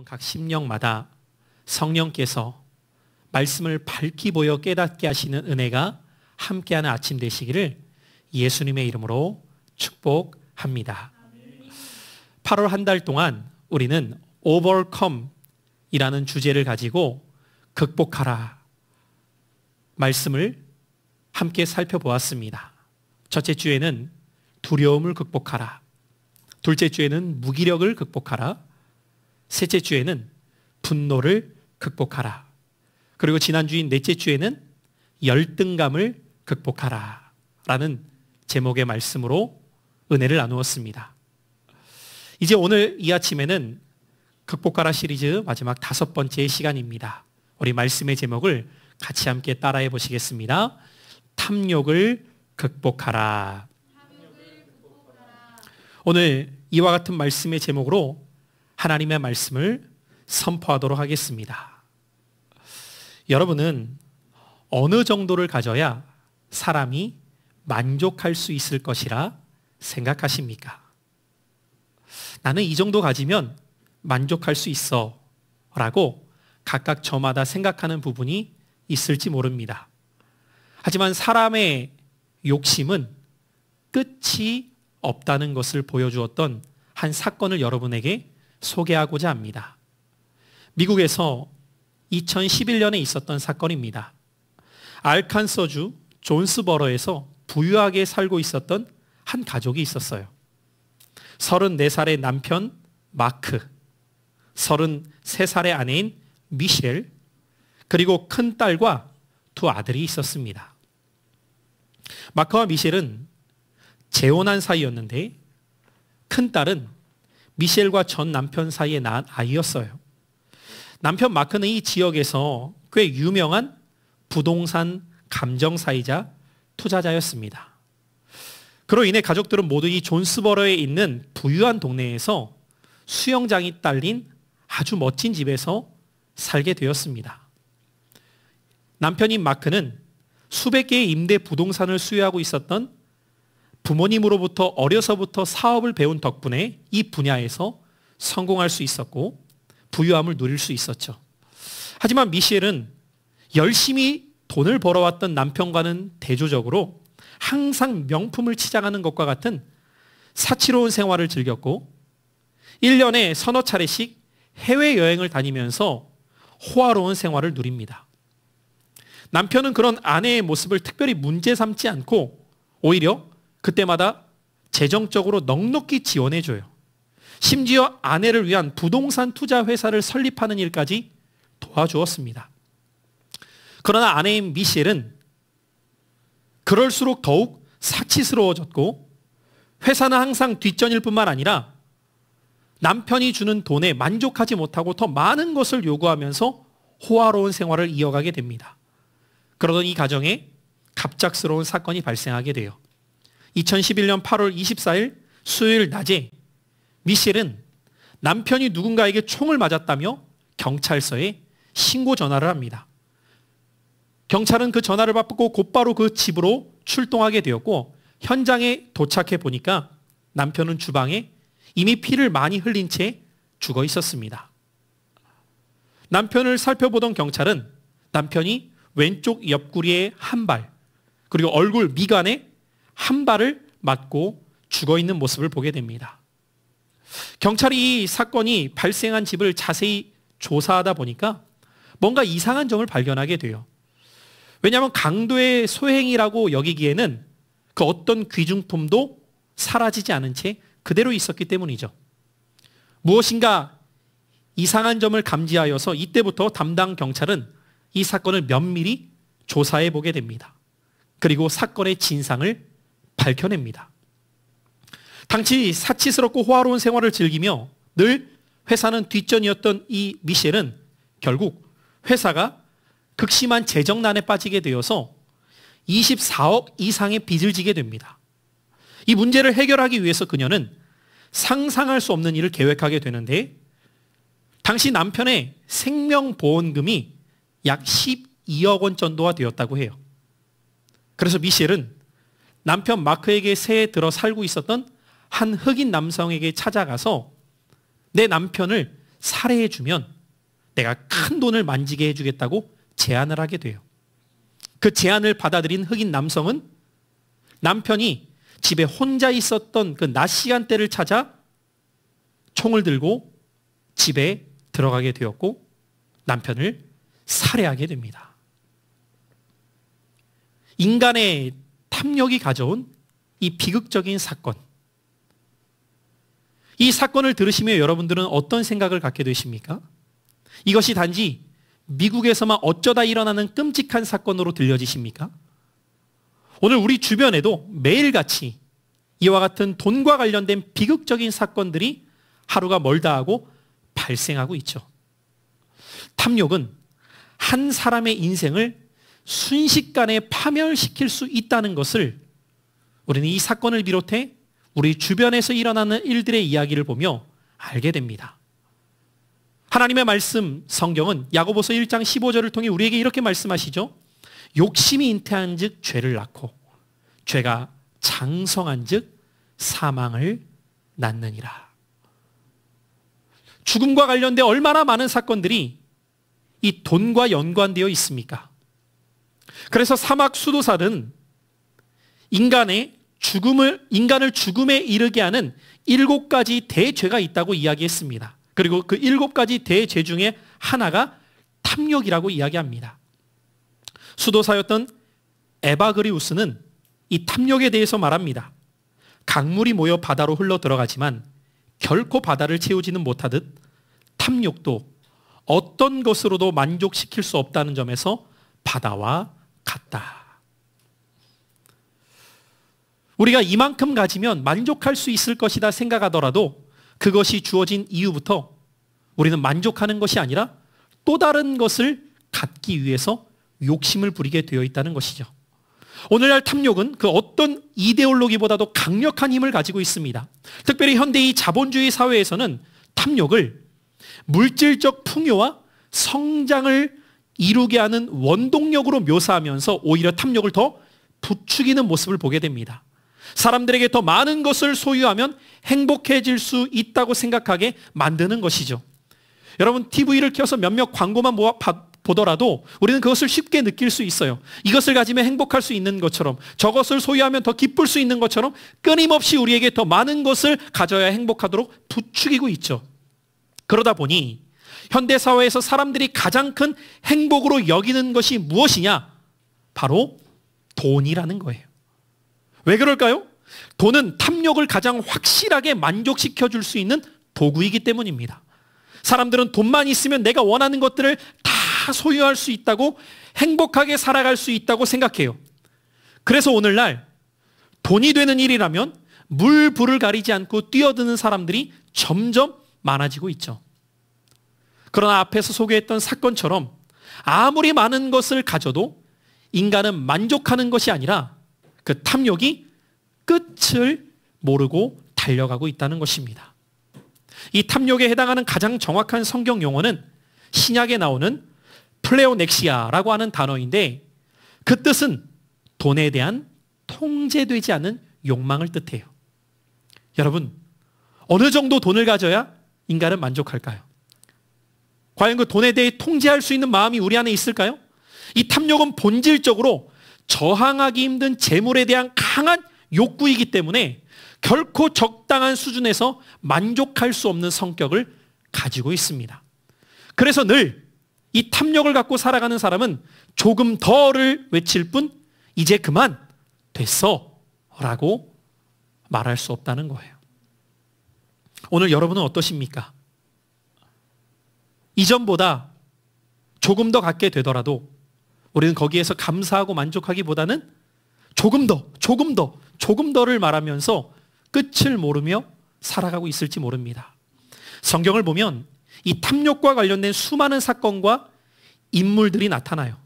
여러분 각 심령마다 성령께서 말씀을 밝히 보여 깨닫게 하시는 은혜가 함께하는 아침 되시기를 예수님의 이름으로 축복합니다. 8월 한 달 동안 우리는 overcome이라는 주제를 가지고 극복하라 말씀을 함께 살펴보았습니다. 첫째 주에는 두려움을 극복하라, 둘째 주에는 무기력을 극복하라, 셋째 주에는 분노를 극복하라, 그리고 지난주인 넷째 주에는 열등감을 극복하라 라는 제목의 말씀으로 은혜를 나누었습니다. 이제 오늘 이 아침에는 극복하라 시리즈 마지막 5번째 시간입니다. 우리 말씀의 제목을 같이 함께 따라해 보시겠습니다. 탐욕을 극복하라. 오늘 이와 같은 말씀의 제목으로 하나님의 말씀을 선포하도록 하겠습니다. 여러분은 어느 정도를 가져야 사람이 만족할 수 있을 것이라 생각하십니까? 나는 이 정도 가지면 만족할 수 있어 라고 각각 저마다 생각하는 부분이 있을지 모릅니다. 하지만 사람의 욕심은 끝이 없다는 것을 보여주었던 한 사건을 여러분에게 소개하고자 합니다. 미국에서 2011년에 있었던 사건입니다. 알칸서주 존스버러에서 부유하게 살고 있었던 한 가족이 있었어요. 34살의 남편 마크, 33살의 아내인 미셸, 그리고 큰 딸과 두 아들이 있었습니다. 마크와 미셸은 재혼한 사이였는데 큰 딸은 미셸과 전 남편 사이에 낳은 아이였어요. 남편 마크는 이 지역에서 꽤 유명한 부동산 감정사이자 투자자였습니다. 그로 인해 가족들은 모두 이 존스버러에 있는 부유한 동네에서 수영장이 딸린 아주 멋진 집에서 살게 되었습니다. 남편인 마크는 수백 개의 임대 부동산을 수요하고 있었던 부모님으로부터 어려서부터 사업을 배운 덕분에 이 분야에서 성공할 수 있었고 부유함을 누릴 수 있었죠. 하지만 미셸은 열심히 돈을 벌어왔던 남편과는 대조적으로 항상 명품을 치장하는 것과 같은 사치로운 생활을 즐겼고 1년에 서너 차례씩 해외여행을 다니면서 호화로운 생활을 누립니다. 남편은 그런 아내의 모습을 특별히 문제 삼지 않고 오히려 그때마다 재정적으로 넉넉히 지원해줘요. 심지어 아내를 위한 부동산 투자 회사를 설립하는 일까지 도와주었습니다. 그러나 아내인 미셸은 그럴수록 더욱 사치스러워졌고 회사는 항상 뒷전일 뿐만 아니라 남편이 주는 돈에 만족하지 못하고 더 많은 것을 요구하면서 호화로운 생활을 이어가게 됩니다. 그러던 이 가정에 갑작스러운 사건이 발생하게 돼요. 2011년 8월 24일 수요일 낮에 미셸은 남편이 누군가에게 총을 맞았다며 경찰서에 신고 전화를 합니다. 경찰은 그 전화를 받고 곧바로 그 집으로 출동하게 되었고 현장에 도착해 보니까 남편은 주방에 이미 피를 많이 흘린 채 죽어 있었습니다. 남편을 살펴보던 경찰은 남편이 왼쪽 옆구리에 한 발, 그리고 얼굴 미간에 한 발을 맞고 죽어 있는 모습을 보게 됩니다. 경찰이 이 사건이 발생한 집을 자세히 조사하다 보니까 뭔가 이상한 점을 발견하게 돼요. 왜냐하면 강도의 소행이라고 여기기에는 그 어떤 귀중품도 사라지지 않은 채 그대로 있었기 때문이죠. 무엇인가 이상한 점을 감지하여서 이때부터 담당 경찰은 이 사건을 면밀히 조사해 보게 됩니다. 그리고 사건의 진상을 밝혀냅니다. 당시 사치스럽고 호화로운 생활을 즐기며 늘 회사는 뒷전이었던 이 미셸은 결국 회사가 극심한 재정난에 빠지게 되어서 24억 이상의 빚을 지게 됩니다. 이 문제를 해결하기 위해서 그녀는 상상할 수 없는 일을 계획하게 되는데 당시 남편의 생명보험금이 약 12억 원 정도가 되었다고 해요. 그래서 미셸은 남편 마크에게 새해 들어 살고 있었던 한 흑인 남성에게 찾아가서 내 남편을 살해해주면 내가 큰 돈을 만지게 해주겠다고 제안을 하게 돼요. 그 제안을 받아들인 흑인 남성은 남편이 집에 혼자 있었던 그 낮 시간대를 찾아 총을 들고 집에 들어가게 되었고 남편을 살해하게 됩니다. 인간의 탐욕이 가져온 이 비극적인 사건. 이 사건을 들으시며 여러분들은 어떤 생각을 갖게 되십니까? 이것이 단지 미국에서만 어쩌다 일어나는 끔찍한 사건으로 들려지십니까? 오늘 우리 주변에도 매일같이 이와 같은 돈과 관련된 비극적인 사건들이 하루가 멀다 하고 발생하고 있죠. 탐욕은 한 사람의 인생을 순식간에 파멸시킬 수 있다는 것을 우리는 이 사건을 비롯해 우리 주변에서 일어나는 일들의 이야기를 보며 알게 됩니다. 하나님의 말씀 성경은 야고보서 1장 15절을 통해 우리에게 이렇게 말씀하시죠. 욕심이 잉태한 즉 죄를 낳고 죄가 장성한 즉 사망을 낳느니라. 죽음과 관련된 얼마나 많은 사건들이 이 돈과 연관되어 있습니까? 그래서 사막 수도사는 인간을 죽음에 이르게 하는 7가지 대죄가 있다고 이야기했습니다. 그리고 그 7가지 대죄 중에 하나가 탐욕이라고 이야기합니다. 수도사였던 에바그리우스는 이 탐욕에 대해서 말합니다. 강물이 모여 바다로 흘러 들어가지만 결코 바다를 채우지는 못하듯 탐욕도 어떤 것으로도 만족시킬 수 없다는 점에서 바다와 같다. 우리가 이만큼 가지면 만족할 수 있을 것이다 생각하더라도 그것이 주어진 이후부터 우리는 만족하는 것이 아니라 또 다른 것을 갖기 위해서 욕심을 부리게 되어 있다는 것이죠. 오늘날 탐욕은 그 어떤 이데올로기보다도 강력한 힘을 가지고 있습니다. 특별히 현대의 자본주의 사회에서는 탐욕을 물질적 풍요와 성장을 이루게 하는 원동력으로 묘사하면서 오히려 탐욕을 더 부추기는 모습을 보게 됩니다. 사람들에게 더 많은 것을 소유하면 행복해질 수 있다고 생각하게 만드는 것이죠. 여러분 TV를 켜서 몇몇 광고만 보더라도 우리는 그것을 쉽게 느낄 수 있어요. 이것을 가지면 행복할 수 있는 것처럼, 저것을 소유하면 더 기쁠 수 있는 것처럼 끊임없이 우리에게 더 많은 것을 가져야 행복하도록 부추기고 있죠. 그러다 보니 현대사회에서 사람들이 가장 큰 행복으로 여기는 것이 무엇이냐? 바로 돈이라는 거예요. 왜 그럴까요? 돈은 탐욕을 가장 확실하게 만족시켜 줄 수 있는 도구이기 때문입니다. 사람들은 돈만 있으면 내가 원하는 것들을 다 소유할 수 있다고, 행복하게 살아갈 수 있다고 생각해요. 그래서 오늘날 돈이 되는 일이라면 물, 불을 가리지 않고 뛰어드는 사람들이 점점 많아지고 있죠. 그러나 앞에서 소개했던 사건처럼 아무리 많은 것을 가져도 인간은 만족하는 것이 아니라 그 탐욕이 끝을 모르고 달려가고 있다는 것입니다. 이 탐욕에 해당하는 가장 정확한 성경 용어는 신약에 나오는 플레오넥시아라고 하는 단어인데 그 뜻은 돈에 대한 통제되지 않은 욕망을 뜻해요. 여러분, 어느 정도 돈을 가져야 인간은 만족할까요? 과연 그 돈에 대해 통제할 수 있는 마음이 우리 안에 있을까요? 이 탐욕은 본질적으로 저항하기 힘든 재물에 대한 강한 욕구이기 때문에 결코 적당한 수준에서 만족할 수 없는 성격을 가지고 있습니다. 그래서 늘 이 탐욕을 갖고 살아가는 사람은 조금 더를 외칠 뿐 이제 그만 됐어 라고 말할 수 없다는 거예요. 오늘 여러분은 어떠십니까? 이전보다 조금 더 갖게 되더라도 우리는 거기에서 감사하고 만족하기보다는 조금 더를 말하면서 끝을 모르며 살아가고 있을지 모릅니다. 성경을 보면 이 탐욕과 관련된 수많은 사건과 인물들이 나타나요.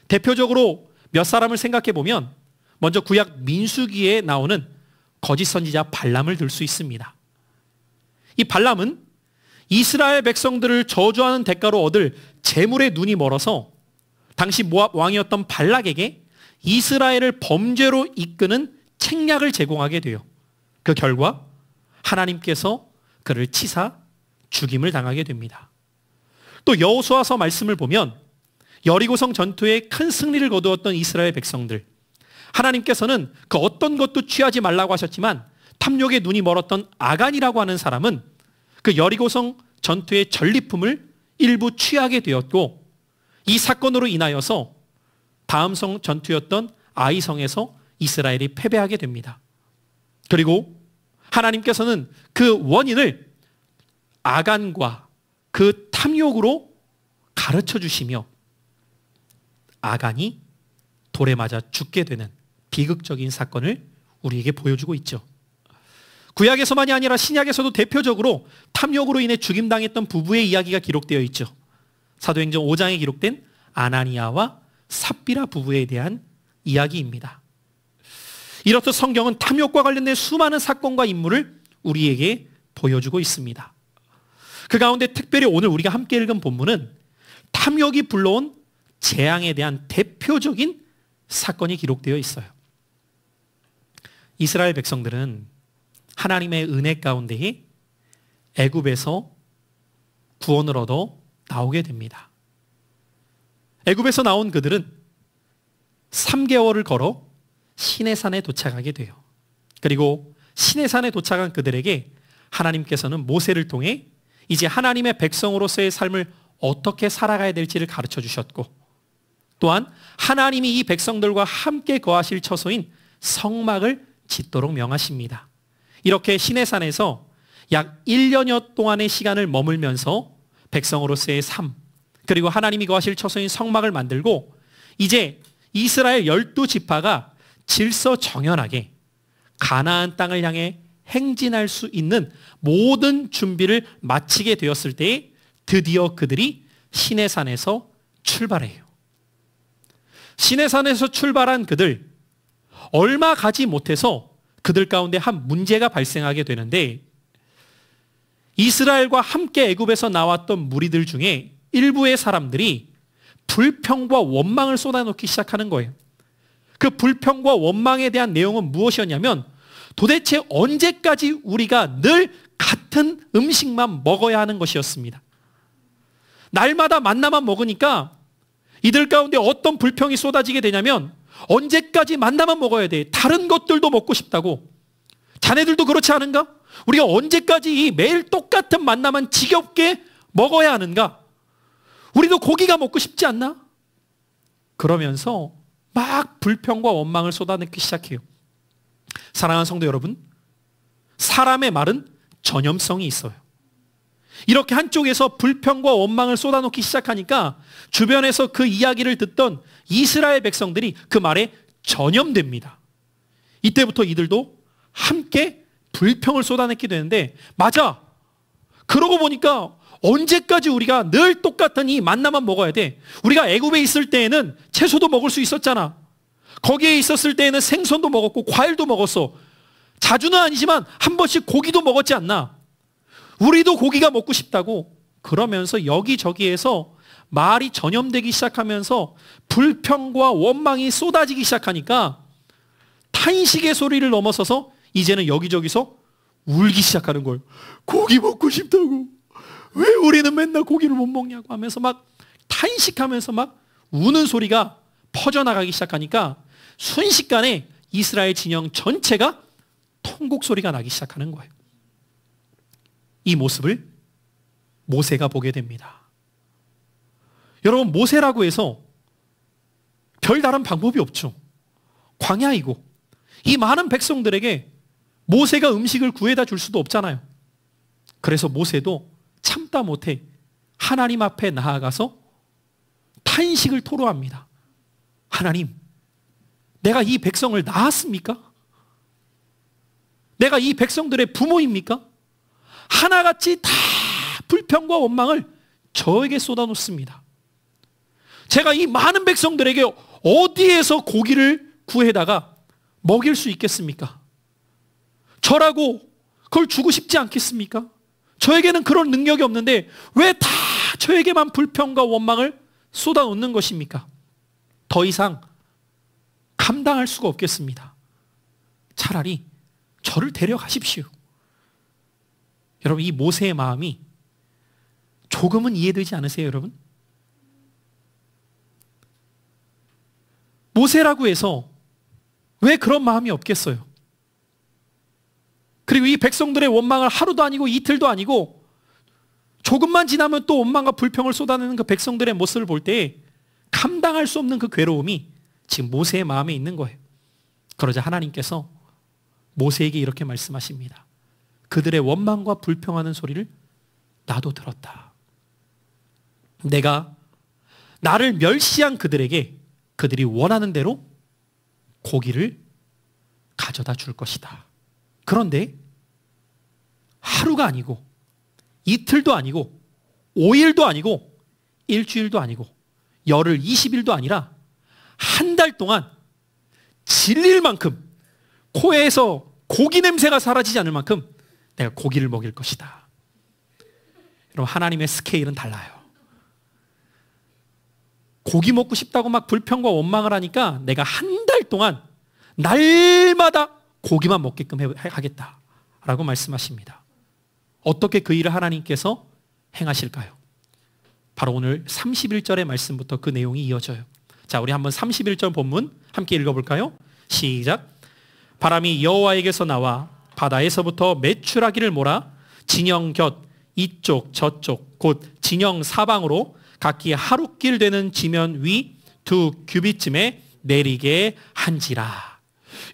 대표적으로 몇 사람을 생각해 보면 먼저 구약 민수기에 나오는 거짓 선지자 발람을 들 수 있습니다. 이 발람은 이스라엘 백성들을 저주하는 대가로 얻을 재물에 눈이 멀어서 당시 모압 왕이었던 발락에게 이스라엘을 범죄로 이끄는 책략을 제공하게 돼요. 그 결과 하나님께서 그를 치사 죽임을 당하게 됩니다. 또 여호수아서 말씀을 보면 여리고성 전투에 큰 승리를 거두었던 이스라엘 백성들, 하나님께서는 그 어떤 것도 취하지 말라고 하셨지만 탐욕에 눈이 멀었던 아간이라고 하는 사람은 그 여리고성 전투의 전리품을 일부 취하게 되었고, 이 사건으로 인하여서 다음 성 전투였던 아이성에서 이스라엘이 패배하게 됩니다. 그리고 하나님께서는 그 원인을 아간과 그 탐욕으로 가르쳐 주시며 아간이 돌에 맞아 죽게 되는 비극적인 사건을 우리에게 보여주고 있죠. 구약에서만이 아니라 신약에서도 대표적으로 탐욕으로 인해 죽임당했던 부부의 이야기가 기록되어 있죠. 사도행전 5장에 기록된 아나니아와 삽비라 부부에 대한 이야기입니다. 이렇듯 성경은 탐욕과 관련된 수많은 사건과 인물을 우리에게 보여주고 있습니다. 그 가운데 특별히 오늘 우리가 함께 읽은 본문은 탐욕이 불러온 재앙에 대한 대표적인 사건이 기록되어 있어요. 이스라엘 백성들은 하나님의 은혜 가운데에 애굽에서 구원을 얻어 나오게 됩니다. 애굽에서 나온 그들은 3개월을 걸어 시내산에 도착하게 돼요. 그리고 시내산에 도착한 그들에게 하나님께서는 모세를 통해 이제 하나님의 백성으로서의 삶을 어떻게 살아가야 될지를 가르쳐 주셨고, 또한 하나님이 이 백성들과 함께 거하실 처소인 성막을 짓도록 명하십니다. 이렇게 시내산에서 약 1년여 동안의 시간을 머물면서 백성으로서의 삶, 그리고 하나님이 거하실 처소인 성막을 만들고, 이제 이스라엘 12지파가 질서정연하게 가나안 땅을 향해 행진할 수 있는 모든 준비를 마치게 되었을 때 드디어 그들이 시내산에서 출발해요. 시내산에서 출발한 그들, 얼마 가지 못해서 그들 가운데 한 문제가 발생하게 되는데, 이스라엘과 함께 애굽에서 나왔던 무리들 중에 일부의 사람들이 불평과 원망을 쏟아놓기 시작하는 거예요. 그 불평과 원망에 대한 내용은 무엇이었냐면, 도대체 언제까지 우리가 늘 같은 음식만 먹어야 하는 것이었습니다. 날마다 만나만 먹으니까 이들 가운데 어떤 불평이 쏟아지게 되냐면, 언제까지 만나만 먹어야 돼? 다른 것들도 먹고 싶다고. 자네들도 그렇지 않은가? 우리가 언제까지 이 매일 똑같은 만나만 지겹게 먹어야 하는가? 우리도 고기가 먹고 싶지 않나? 그러면서 막 불평과 원망을 쏟아내기 시작해요. 사랑하는 성도 여러분, 사람의 말은 전염성이 있어요. 이렇게 한쪽에서 불평과 원망을 쏟아놓기 시작하니까 주변에서 그 이야기를 듣던 이스라엘 백성들이 그 말에 전염됩니다. 이때부터 이들도 함께 불평을 쏟아내게 되는데, 맞아, 그러고 보니까 언제까지 우리가 늘 똑같은 이 만나만 먹어야 돼? 우리가 애굽에 있을 때에는 채소도 먹을 수 있었잖아. 거기에 있었을 때에는 생선도 먹었고 과일도 먹었어. 자주는 아니지만 한 번씩 고기도 먹었지 않나? 우리도 고기가 먹고 싶다고. 그러면서 여기저기에서 말이 전염되기 시작하면서 불평과 원망이 쏟아지기 시작하니까 탄식의 소리를 넘어서서 이제는 여기저기서 울기 시작하는 거예요. 고기 먹고 싶다고. 왜 우리는 맨날 고기를 못 먹냐고 하면서 막 탄식하면서 막 우는 소리가 퍼져나가기 시작하니까 순식간에 이스라엘 진영 전체가 통곡 소리가 나기 시작하는 거예요. 이 모습을 모세가 보게 됩니다. 여러분, 모세라고 해서 별다른 방법이 없죠. 광야이고 이 많은 백성들에게 모세가 음식을 구해다 줄 수도 없잖아요. 그래서 모세도 참다 못해 하나님 앞에 나아가서 탄식을 토로합니다. 하나님, 내가 이 백성을 낳았습니까? 내가 이 백성들의 부모입니까? 하나같이 다 불평과 원망을 저에게 쏟아놓습니다. 제가 이 많은 백성들에게 어디에서 고기를 구해다가 먹일 수 있겠습니까? 저라고 그걸 주고 싶지 않겠습니까? 저에게는 그런 능력이 없는데 왜 다 저에게만 불평과 원망을 쏟아놓는 것입니까? 더 이상 감당할 수가 없겠습니다. 차라리 저를 데려가십시오. 여러분, 이 모세의 마음이 조금은 이해되지 않으세요, 여러분? 모세라고 해서 왜 그런 마음이 없겠어요? 그리고 이 백성들의 원망을 하루도 아니고 이틀도 아니고 조금만 지나면 또 원망과 불평을 쏟아내는 그 백성들의 모습을 볼 때 감당할 수 없는 그 괴로움이 지금 모세의 마음에 있는 거예요. 그러자 하나님께서 모세에게 이렇게 말씀하십니다. 그들의 원망과 불평하는 소리를 나도 들었다. 내가 나를 멸시한 그들에게 그들이 원하는 대로 고기를 가져다 줄 것이다. 그런데 하루가 아니고 이틀도 아니고 5일도 아니고 일주일도 아니고 열흘 20일도 아니라 한 달 동안 질릴 만큼 코에서 고기 냄새가 사라지지 않을 만큼 내가 고기를 먹일 것이다. 여러분, 하나님의 스케일은 달라요. 고기 먹고 싶다고 막 불평과 원망을 하니까 내가 한 달 동안 날마다 고기만 먹게끔 하겠다라고 말씀하십니다. 어떻게 그 일을 하나님께서 행하실까요? 바로 오늘 31절의 말씀부터 그 내용이 이어져요. 자, 우리 한번 31절 본문 함께 읽어볼까요? 시작. 바람이 여호와에게서 나와 바다에서부터 메추라기를 몰아 진영 곁 이쪽 저쪽 곧 진영 사방으로 각기 하루길 되는 지면 위 2규빗쯤에 내리게 한지라.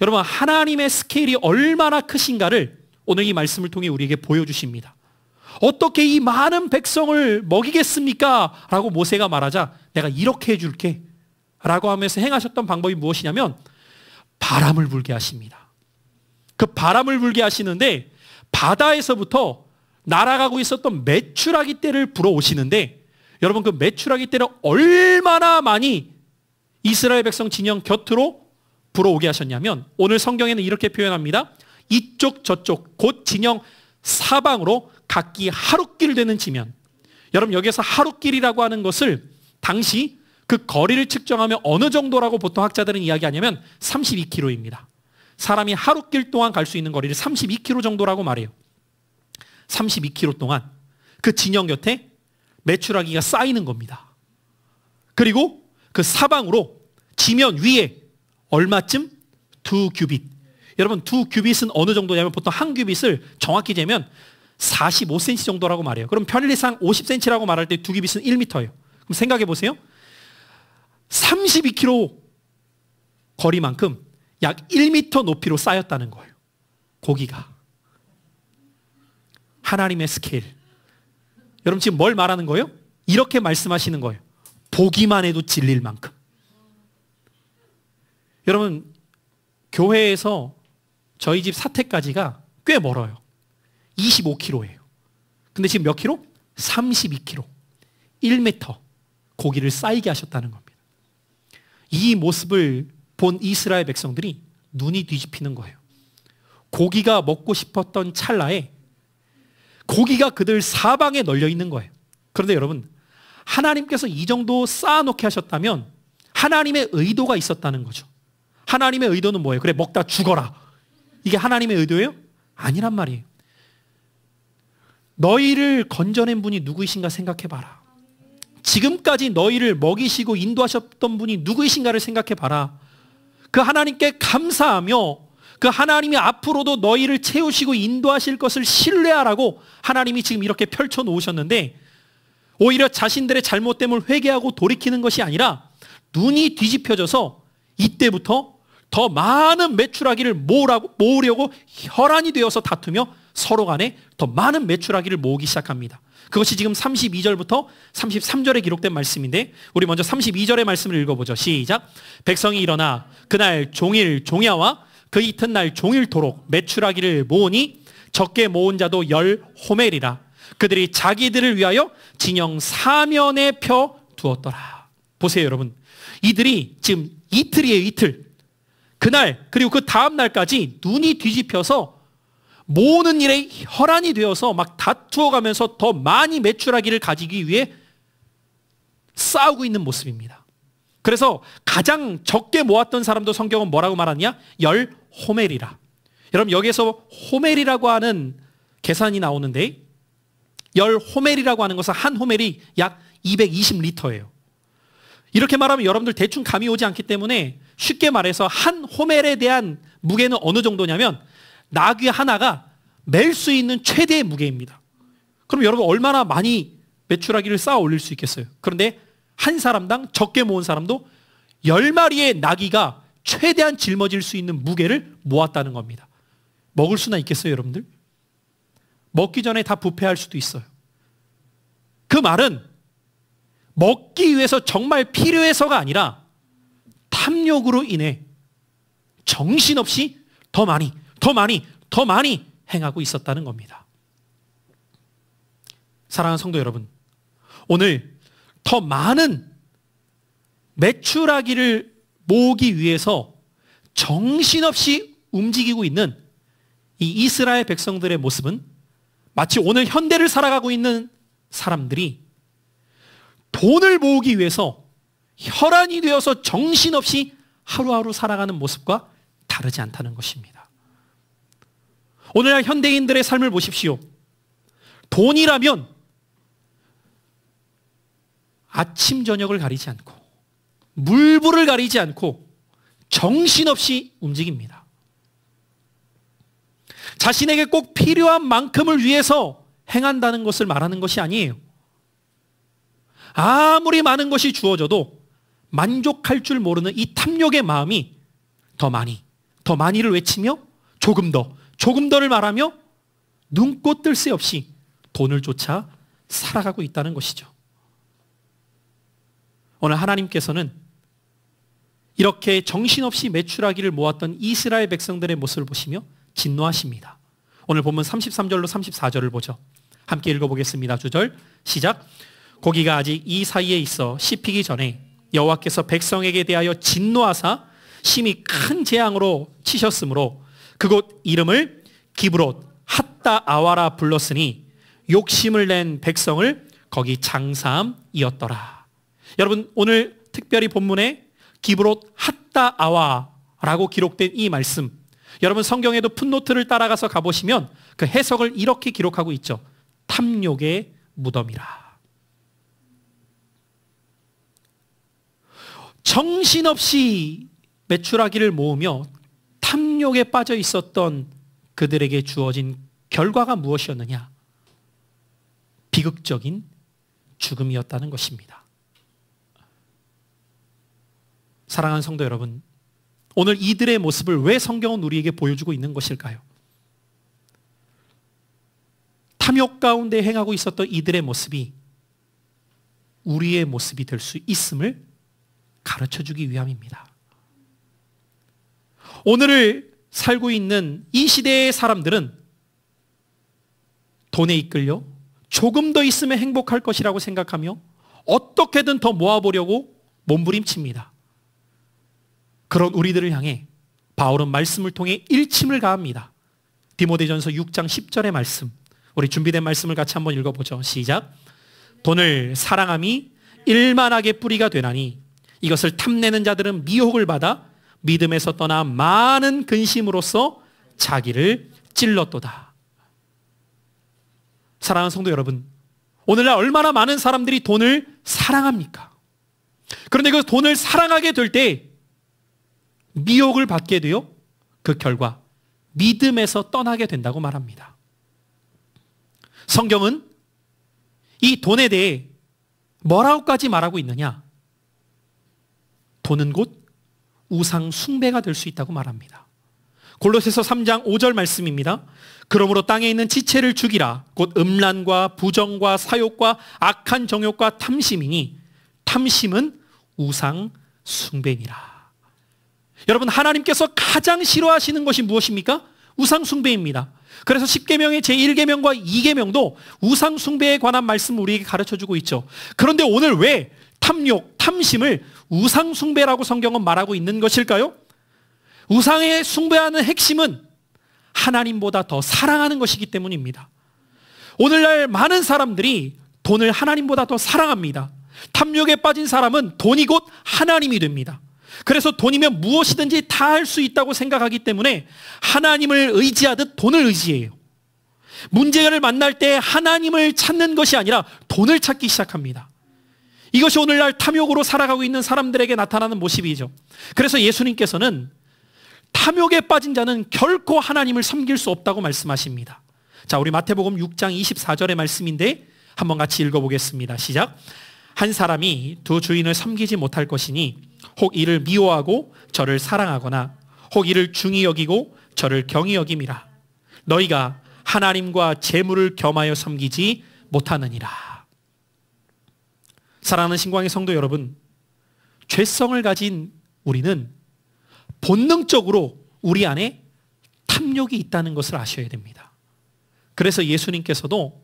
여러분, 하나님의 스케일이 얼마나 크신가를 오늘 이 말씀을 통해 우리에게 보여주십니다. 어떻게 이 많은 백성을 먹이겠습니까? 라고 모세가 말하자 내가 이렇게 해줄게 라고 하면서 행하셨던 방법이 무엇이냐면 바람을 불게 하십니다. 그 바람을 불게 하시는데 바다에서부터 날아가고 있었던 메추라기 떼를 불어오시는데, 여러분, 그 메추라기 떼를 얼마나 많이 이스라엘 백성 진영 곁으로 불어오게 하셨냐면 오늘 성경에는 이렇게 표현합니다. 이쪽 저쪽 곧 진영 사방으로 각기 하루길 되는 지면. 여러분, 여기서 하루길이라고 하는 것을 당시 그 거리를 측정하면 어느 정도라고 보통 학자들은 이야기하냐면 32km입니다. 사람이 하루길 동안 갈 수 있는 거리를 32km 정도라고 말해요. 32km 동안 그 진영 곁에 메추라기가 쌓이는 겁니다. 그리고 그 사방으로 지면 위에 얼마쯤? 2규빗. 여러분, 2규빗은 어느 정도냐면 보통 한 규빗을 정확히 재면 45cm 정도라고 말해요. 그럼 편리상 50cm라고 말할 때 2규빗은 1m예요. 그럼 생각해 보세요. 32km 거리만큼 약 1m 높이로 쌓였다는 거예요. 고기가. 하나님의 스케일. 여러분, 지금 뭘 말하는 거예요? 이렇게 말씀하시는 거예요. 보기만 해도 질릴 만큼. 여러분, 교회에서 저희 집 사택까지가 꽤 멀어요. 25km예요. 근데 지금 몇 킬로? 32km. 1m 고기를 쌓이게 하셨다는 겁니다. 이 모습을 본 이스라엘 백성들이 눈이 뒤집히는 거예요. 고기가 먹고 싶었던 찰나에 고기가 그들 사방에 널려 있는 거예요. 그런데 여러분, 하나님께서 이 정도 쌓아놓게 하셨다면 하나님의 의도가 있었다는 거죠. 하나님의 의도는 뭐예요? 그래, 먹다 죽어라. 이게 하나님의 의도예요? 아니란 말이에요. 너희를 건져낸 분이 누구이신가 생각해봐라. 지금까지 너희를 먹이시고 인도하셨던 분이 누구이신가를 생각해봐라. 그 하나님께 감사하며 그 하나님이 앞으로도 너희를 채우시고 인도하실 것을 신뢰하라고 하나님이 지금 이렇게 펼쳐놓으셨는데, 오히려 자신들의 잘못됨을 회개하고 돌이키는 것이 아니라 눈이 뒤집혀져서 이때부터 더 많은 메추라기를 모으려고 혈안이 되어서 다투며 서로 간에 더 많은 메추라기를 모으기 시작합니다. 그것이 지금 32절부터 33절에 기록된 말씀인데, 우리 먼저 32절의 말씀을 읽어보죠. 시작. 백성이 일어나 그날 종일 종야와 그 이튿날 종일토록 메추라기를 모으니 적게 모은 자도 10호멜이라. 그들이 자기들을 위하여 진영 사면에 펴 두었더라. 보세요, 여러분. 이들이 지금 이틀이에요, 이틀. 그날 그리고 그 다음 날까지 눈이 뒤집혀서 모으는 일에 혈안이 되어서 막 다투어가면서 더 많이 메추라기를 가지기 위해 싸우고 있는 모습입니다. 그래서 가장 적게 모았던 사람도 성경은 뭐라고 말하느냐? 10호멜이라. 여러분, 여기에서 호멜이라고 하는 계산이 나오는데 10호멜이라고 하는 것은 한 호멜이 약 220리터예요. 이렇게 말하면 여러분들 대충 감이 오지 않기 때문에 쉽게 말해서 한 호멜에 대한 무게는 어느 정도냐면 나귀 하나가 맬 수 있는 최대의 무게입니다. 그럼 여러분 얼마나 많이 메추라기를 쌓아 올릴 수 있겠어요? 그런데 한 사람당 적게 모은 사람도 10마리의 나귀가 최대한 짊어질 수 있는 무게를 모았다는 겁니다. 먹을 수나 있겠어요, 여러분들? 먹기 전에 다 부패할 수도 있어요. 그 말은 먹기 위해서 정말 필요해서가 아니라 탐욕으로 인해 정신없이 더 많이 행하고 있었다는 겁니다. 사랑하는 성도 여러분, 오늘 더 많은 메추라기를 모으기 위해서 정신없이 움직이고 있는 이 이스라엘 백성들의 모습은 마치 오늘 현대를 살아가고 있는 사람들이 돈을 모으기 위해서 혈안이 되어서 정신없이 하루하루 살아가는 모습과 다르지 않다는 것입니다. 오늘날 현대인들의 삶을 보십시오. 돈이라면 아침 저녁을 가리지 않고 물불을 가리지 않고 정신없이 움직입니다. 자신에게 꼭 필요한 만큼을 위해서 행한다는 것을 말하는 것이 아니에요. 아무리 많은 것이 주어져도 만족할 줄 모르는 이 탐욕의 마음이 더 많이를 외치며 조금 더를 말하며 눈꽃 뜰 새 없이 돈을 쫓아 살아가고 있다는 것이죠. 오늘 하나님께서는 이렇게 정신없이 메추라기를 모았던 이스라엘 백성들의 모습을 보시며 진노하십니다. 오늘 본문 33절로 34절을 보죠. 함께 읽어보겠습니다. 2절 시작. 고기가 아직 이 사이에 있어 씹히기 전에 여호와께서 백성에게 대하여 진노하사 심히 큰 재앙으로 치셨으므로 그곳 이름을 기브롯 핫다 아와라 불렀으니 욕심을 낸 백성을 거기 장사함이었더라. 여러분, 오늘 특별히 본문에 기브롯 핫다 아와라고 기록된 이 말씀, 여러분 성경에도 풋노트를 따라가서 가보시면 그 해석을 이렇게 기록하고 있죠. 탐욕의 무덤이라. 정신없이 메추라기를 모으며 탐욕에 빠져 있었던 그들에게 주어진 결과가 무엇이었느냐? 비극적인 죽음이었다는 것입니다. 사랑하는 성도 여러분, 오늘 이들의 모습을 왜 성경은 우리에게 보여주고 있는 것일까요? 탐욕 가운데 행하고 있었던 이들의 모습이 우리의 모습이 될 수 있음을 가르쳐주기 위함입니다. 오늘을 살고 있는 이 시대의 사람들은 돈에 이끌려 조금 더 있으면 행복할 것이라고 생각하며 어떻게든 더 모아보려고 몸부림칩니다. 그런 우리들을 향해 바울은 말씀을 통해 일침을 가합니다. 디모데전서 6장 10절의 말씀, 우리 준비된 말씀을 같이 한번 읽어보죠. 시작. 돈을 사랑함이 일만하게 뿌리가 되나니 이것을 탐내는 자들은 미혹을 받아 믿음에서 떠나 많은 근심으로써 자기를 찔렀도다. 사랑하는 성도 여러분, 오늘날 얼마나 많은 사람들이 돈을 사랑합니까? 그런데 그 돈을 사랑하게 될 때 미혹을 받게 되어 그 결과 믿음에서 떠나게 된다고 말합니다. 성경은 이 돈에 대해 뭐라고까지 말하고 있느냐? 돈은 곧 우상 숭배가 될 수 있다고 말합니다. 골로새서 3장 5절 말씀입니다. 그러므로 땅에 있는 지체를 죽이라. 곧 음란과 부정과 사욕과 악한 정욕과 탐심이니 탐심은 우상 숭배니라. 여러분, 하나님께서 가장 싫어하시는 것이 무엇입니까? 우상 숭배입니다. 그래서 10계명의 제1계명과 2계명도 우상 숭배에 관한 말씀을 우리에게 가르쳐주고 있죠. 그런데 오늘 왜 탐욕, 탐심을 우상 숭배라고 성경은 말하고 있는 것일까요? 우상에 숭배하는 핵심은 하나님보다 더 사랑하는 것이기 때문입니다. 오늘날 많은 사람들이 돈을 하나님보다 더 사랑합니다. 탐욕에 빠진 사람은 돈이 곧 하나님이 됩니다. 그래서 돈이면 무엇이든지 다 할 수 있다고 생각하기 때문에 하나님을 의지하듯 돈을 의지해요. 문제를 만날 때 하나님을 찾는 것이 아니라 돈을 찾기 시작합니다. 이것이 오늘날 탐욕으로 살아가고 있는 사람들에게 나타나는 모습이죠. 그래서 예수님께서는 탐욕에 빠진 자는 결코 하나님을 섬길 수 없다고 말씀하십니다. 자, 우리 마태복음 6장 24절의 말씀인데 한번 같이 읽어보겠습니다. 시작. 한 사람이 두 주인을 섬기지 못할 것이니 혹 이를 미워하고 저를 사랑하거나 혹 이를 중히 여기고 저를 경히 여김이라. 너희가 하나님과 재물을 겸하여 섬기지 못하느니라. 사랑하는 신광의 성도 여러분, 죄성을 가진 우리는 본능적으로 우리 안에 탐욕이 있다는 것을 아셔야 됩니다. 그래서 예수님께서도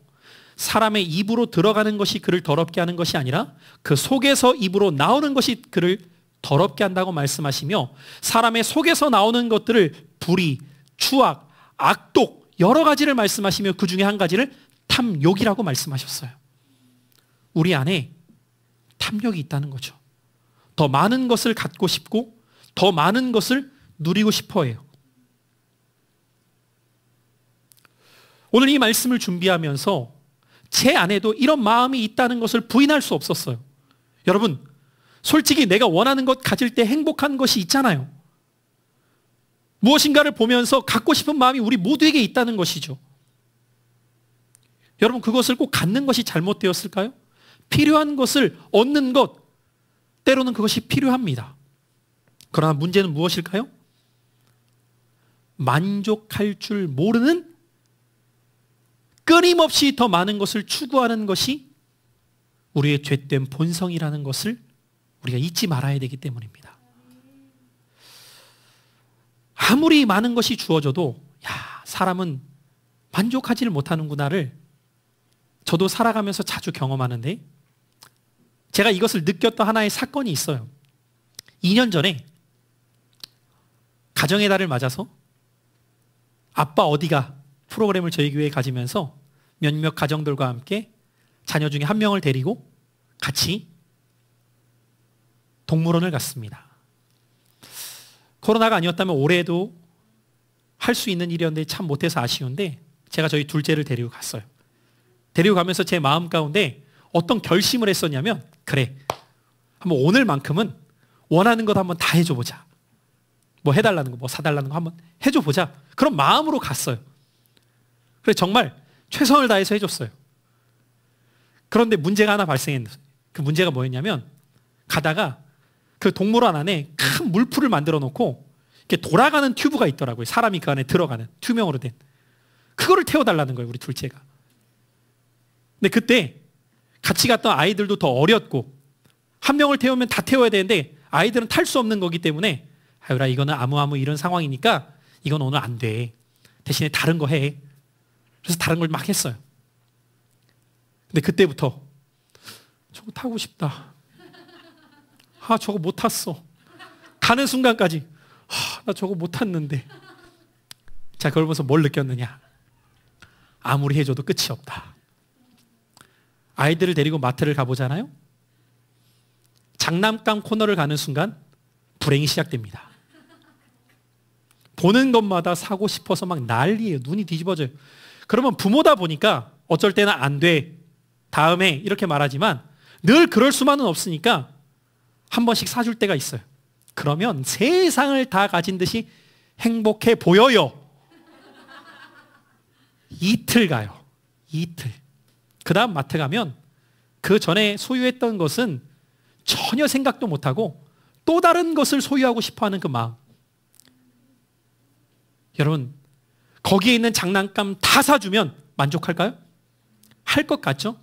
사람의 입으로 들어가는 것이 그를 더럽게 하는 것이 아니라 그 속에서 입으로 나오는 것이 그를 더럽게 한다고 말씀하시며, 사람의 속에서 나오는 것들을 불의, 추악, 악독 여러 가지를 말씀하시며 그 중에 한 가지를 탐욕이라고 말씀하셨어요. 우리 안에 탐욕이 있다는 거죠. 더 많은 것을 갖고 싶고 더 많은 것을 누리고 싶어 해요. 오늘 이 말씀을 준비하면서 제 안에도 이런 마음이 있다는 것을 부인할 수 없었어요. 여러분, 솔직히 내가 원하는 것 가질 때 행복한 것이 있잖아요. 무엇인가를 보면서 갖고 싶은 마음이 우리 모두에게 있다는 것이죠. 여러분, 그것을 꼭 갖는 것이 잘못되었을까요? 필요한 것을 얻는 것, 때로는 그것이 필요합니다. 그러나 문제는 무엇일까요? 만족할 줄 모르는, 끊임없이 더 많은 것을 추구하는 것이 우리의 죄된 본성이라는 것을 우리가 잊지 말아야 되기 때문입니다. 아무리 많은 것이 주어져도 사람은 만족하지를 못하는구나를 저도 살아가면서 자주 경험하는데, 제가 이것을 느꼈던 하나의 사건이 있어요. 2년 전에 가정의 달을 맞아서 아빠 어디가 프로그램을 저희 교회에 가지면서 몇몇 가정들과 함께 자녀 중에 한 명을 데리고 같이 동물원을 갔습니다. 코로나가 아니었다면 올해도 할 수 있는 일이었는데 참 못해서 아쉬운데 제가 저희 둘째를 데리고 갔어요. 데리고 가면서 제 마음 가운데 어떤 결심을 했었냐면, 그래, 한번 오늘만큼은 원하는 것 한번 다 해줘보자. 뭐 해달라는 거, 뭐 사달라는 거 한번 해줘보자. 그런 마음으로 갔어요. 그래서 정말 최선을 다해서 해줬어요. 그런데 문제가 하나 발생했어요. 그 문제가 뭐였냐면, 가다가 그 동물원 안에 큰 물풀을 만들어 놓고 이렇게 돌아가는 튜브가 있더라고요. 사람이 그 안에 들어가는 투명으로 된. 그거를 태워달라는 거예요, 우리 둘째가. 근데 그때 같이 갔던 아이들도 더 어렸고, 한 명을 태우면 다 태워야 되는데 아이들은 탈 수 없는 거기 때문에, 아유라 이거는 아무 이런 상황이니까 이건 오늘 안 돼. 대신에 다른 거 해. 그래서 다른 걸 막 했어요. 근데 그때부터 저거 타고 싶다. 저거 못 탔어. 가는 순간까지 나 저거 못 탔는데. 자, 그걸 보면서 뭘 느꼈느냐? 아무리 해줘도 끝이 없다. 아이들을 데리고 마트를 가보잖아요. 장난감 코너를 가는 순간 불행이 시작됩니다. 보는 것마다 사고 싶어서 막 난리예요. 눈이 뒤집어져요. 그러면 부모다 보니까 어쩔 때는 안 돼, 다음에 이렇게 말하지만 늘 그럴 수만은 없으니까 한 번씩 사줄 때가 있어요. 그러면 세상을 다 가진 듯이 행복해 보여요. 이틀 가요. 이틀. 그 다음 마트 가면 그 전에 소유했던 것은 전혀 생각도 못하고 또 다른 것을 소유하고 싶어하는 그 마음. 여러분, 거기에 있는 장난감 다 사주면 만족할까요? 할 것 같죠?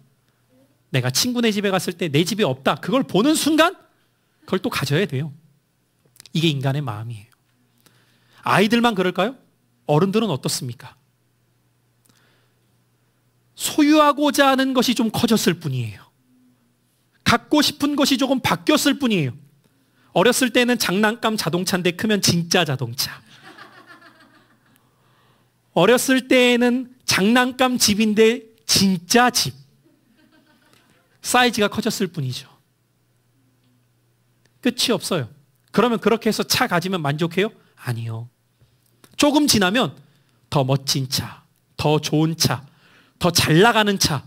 내가 친구네 집에 갔을 때 내 집에 없다, 그걸 보는 순간 그걸 또 가져야 돼요. 이게 인간의 마음이에요. 아이들만 그럴까요? 어른들은 어떻습니까? 소유하고자 하는 것이 좀 커졌을 뿐이에요. 갖고 싶은 것이 조금 바뀌었을 뿐이에요. 어렸을 때는 장난감 자동차인데 크면 진짜 자동차. 어렸을 때에는 장난감 집인데 진짜 집. 사이즈가 커졌을 뿐이죠. 끝이 없어요. 그러면 그렇게 해서 차 가지면 만족해요? 아니요. 조금 지나면 더 멋진 차, 더 좋은 차, 더 잘 나가는 차.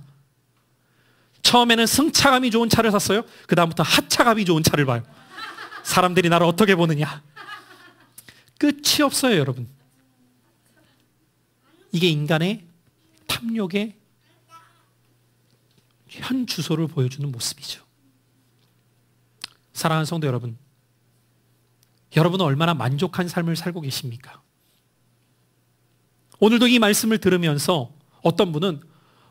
처음에는 승차감이 좋은 차를 샀어요. 그 다음부터 하차감이 좋은 차를 봐요. 사람들이 나를 어떻게 보느냐. 끝이 없어요, 여러분. 이게 인간의 탐욕의 현 주소를 보여주는 모습이죠. 사랑하는 성도 여러분, 여러분은 얼마나 만족한 삶을 살고 계십니까? 오늘도 이 말씀을 들으면서 어떤 분은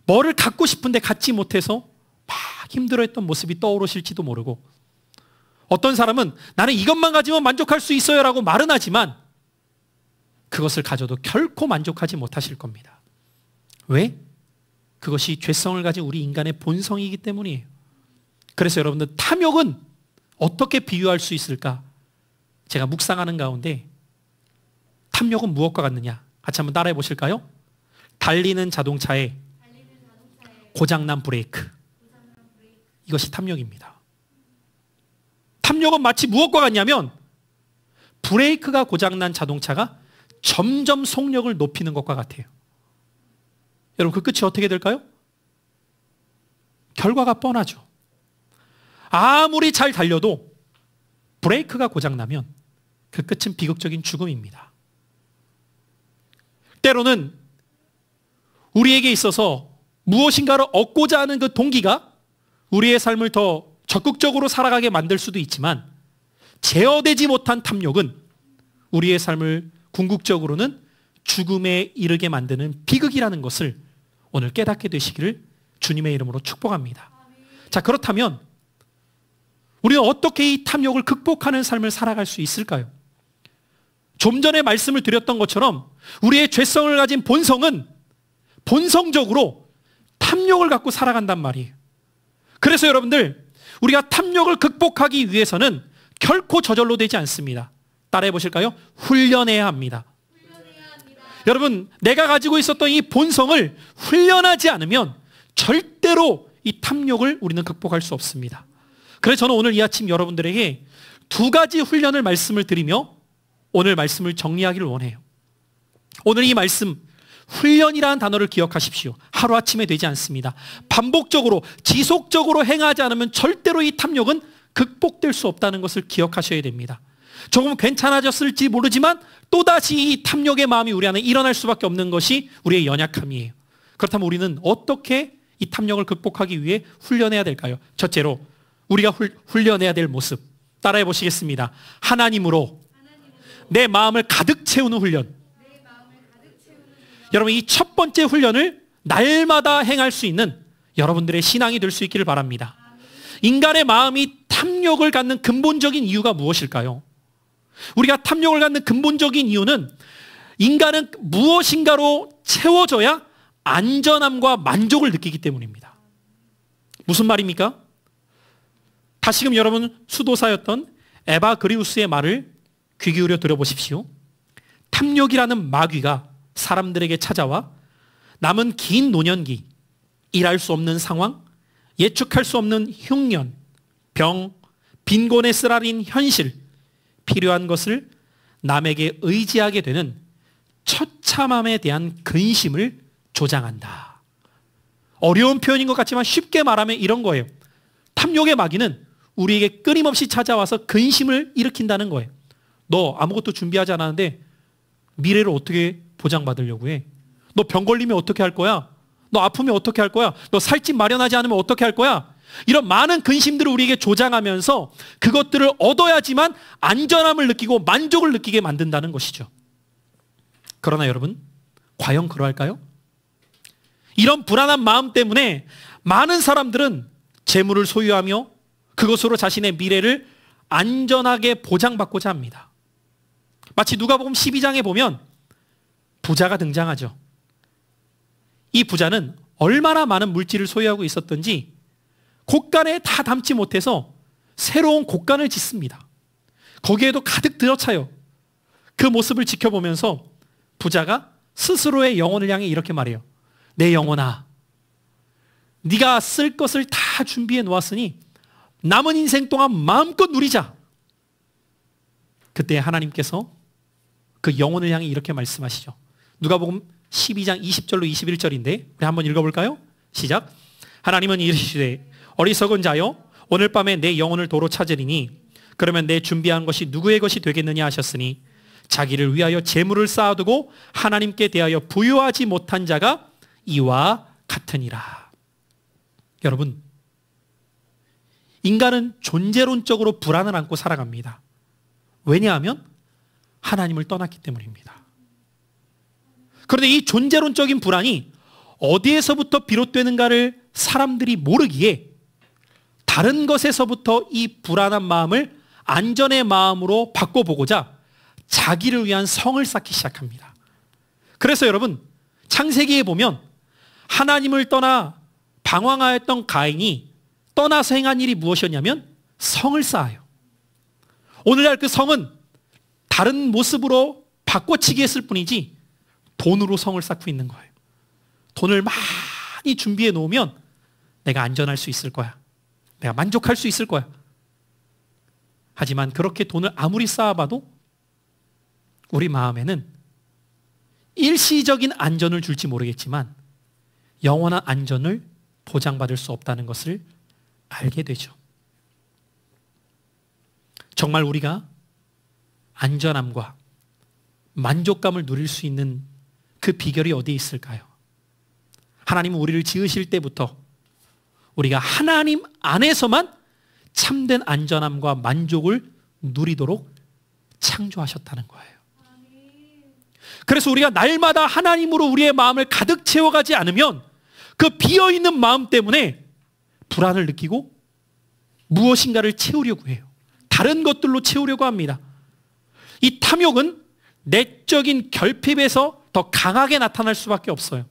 뭐를 갖고 싶은데 갖지 못해서 막 힘들어했던 모습이 떠오르실지도 모르고, 어떤 사람은 나는 이것만 가지면 만족할 수 있어요 라고 말은 하지만 그것을 가져도 결코 만족하지 못하실 겁니다. 왜? 그것이 죄성을 가진 우리 인간의 본성이기 때문이에요. 그래서 여러분들, 탐욕은 어떻게 비유할 수 있을까? 제가 묵상하는 가운데 탐욕은 무엇과 같느냐? 같이 한번 따라해 보실까요? 달리는 자동차에 고장난 브레이크. 이것이 탐욕입니다. 탐욕은 마치 무엇과 같냐면 브레이크가 고장난 자동차가 점점 속력을 높이는 것과 같아요. 여러분, 그 끝이 어떻게 될까요? 결과가 뻔하죠. 아무리 잘 달려도 브레이크가 고장나면 그 끝은 비극적인 죽음입니다. 때로는 우리에게 있어서 무엇인가를 얻고자 하는 그 동기가 우리의 삶을 더 적극적으로 살아가게 만들 수도 있지만, 제어되지 못한 탐욕은 우리의 삶을 궁극적으로는 죽음에 이르게 만드는 비극이라는 것을 오늘 깨닫게 되시기를 주님의 이름으로 축복합니다. 자, 그렇다면 우리는 어떻게 이 탐욕을 극복하는 삶을 살아갈 수 있을까요? 좀 전에 말씀을 드렸던 것처럼 우리의 죄성을 가진 본성은 본성적으로 탐욕을 갖고 살아간단 말이에요. 그래서 여러분들, 우리가 탐욕을 극복하기 위해서는 결코 저절로 되지 않습니다. 따라해 보실까요? 훈련해야 합니다. 여러분, 내가 가지고 있었던 이 본성을 훈련하지 않으면 절대로 이 탐욕을 우리는 극복할 수 없습니다. 그래서 저는 오늘 이 아침 여러분들에게 두 가지 훈련을 말씀을 드리며 오늘 말씀을 정리하기를 원해요. 오늘 이 말씀, 훈련이라는 단어를 기억하십시오. 하루아침에 되지 않습니다. 반복적으로 지속적으로 행하지 않으면 절대로 이 탐욕은 극복될 수 없다는 것을 기억하셔야 됩니다. 조금 괜찮아졌을지 모르지만 또다시 이 탐욕의 마음이 우리 안에 일어날 수밖에 없는 것이 우리의 연약함이에요. 그렇다면 우리는 어떻게 이 탐욕을 극복하기 위해 훈련해야 될까요? 첫째로 우리가 훈련해야 될 모습, 따라해 보시겠습니다. 하나님으로 내 마음을 가득 채우는 훈련. 여러분, 이 첫 번째 훈련을 날마다 행할 수 있는 여러분들의 신앙이 될 수 있기를 바랍니다. 인간의 마음이 탐욕을 갖는 근본적인 이유가 무엇일까요? 우리가 탐욕을 갖는 근본적인 이유는 인간은 무엇인가로 채워져야 안전함과 만족을 느끼기 때문입니다. 무슨 말입니까? 다시금 여러분, 수도사였던 에바 그리우스의 말을 귀 기울여 들어보십시오. 탐욕이라는 마귀가 사람들에게 찾아와 남은 긴 노년기, 일할 수 없는 상황, 예측할 수 없는 흉년, 병, 빈곤에 쓰라린 현실, 필요한 것을 남에게 의지하게 되는 처참함에 대한 근심을 조장한다. 어려운 표현인 것 같지만 쉽게 말하면 이런 거예요. 탐욕의 마귀는 우리에게 끊임없이 찾아와서 근심을 일으킨다는 거예요. 너 아무것도 준비하지 않았는데 미래를 어떻게 보장받으려고 해? 너 병 걸리면 어떻게 할 거야? 너 아프면 어떻게 할 거야? 너 살집 마련하지 않으면 어떻게 할 거야? 이런 많은 근심들을 우리에게 조장하면서 그것들을 얻어야지만 안전함을 느끼고 만족을 느끼게 만든다는 것이죠. 그러나 여러분, 과연 그러할까요? 이런 불안한 마음 때문에 많은 사람들은 재물을 소유하며 그것으로 자신의 미래를 안전하게 보장받고자 합니다. 마치 누가복음 12장에 보면 부자가 등장하죠. 이 부자는 얼마나 많은 물질을 소유하고 있었던지 곳간에 다 담지 못해서 새로운 곳간을 짓습니다. 거기에도 가득 들어차요. 그 모습을 지켜보면서 부자가 스스로의 영혼을 향해 이렇게 말해요. 내 영혼아, 네가 쓸 것을 다 준비해 놓았으니 남은 인생 동안 마음껏 누리자. 그때 하나님께서 그 영혼을 향해 이렇게 말씀하시죠. 누가복음 12장 20절로 21절인데 우리 한번 읽어볼까요? 시작. 하나님은 이르시되 어리석은 자여 오늘 밤에 내 영혼을 도로 찾으리니 그러면 내 준비한 것이 누구의 것이 되겠느냐 하셨으니 자기를 위하여 재물을 쌓아두고 하나님께 대하여 부유하지 못한 자가 이와 같으니라. 여러분, 인간은 존재론적으로 불안을 안고 살아갑니다. 왜냐하면 하나님을 떠났기 때문입니다. 그런데 이 존재론적인 불안이 어디에서부터 비롯되는가를 사람들이 모르기에 다른 것에서부터 이 불안한 마음을 안전의 마음으로 바꿔보고자 자기를 위한 성을 쌓기 시작합니다. 그래서 여러분, 창세기에 보면 하나님을 떠나 방황하였던 가인이 떠나서 행한 일이 무엇이었냐면 성을 쌓아요. 오늘날 그 성은 다른 모습으로 바꿔치기 했을 뿐이지 돈으로 성을 쌓고 있는 거예요. 돈을 많이 준비해 놓으면 내가 안전할 수 있을 거야. 내가 만족할 수 있을 거야. 하지만 그렇게 돈을 아무리 쌓아봐도 우리 마음에는 일시적인 안전을 줄지 모르겠지만 영원한 안전을 보장받을 수 없다는 것을 알게 되죠. 정말 우리가 안전함과 만족감을 누릴 수 있는 그 비결이 어디에 있을까요? 하나님은 우리를 지으실 때부터 우리가 하나님 안에서만 참된 안전함과 만족을 누리도록 창조하셨다는 거예요. 그래서 우리가 날마다 하나님으로 우리의 마음을 가득 채워가지 않으면 그 비어있는 마음 때문에 불안을 느끼고 무엇인가를 채우려고 해요. 다른 것들로 채우려고 합니다. 이 탐욕은 내적인 결핍에서 더 강하게 나타날 수밖에 없어요.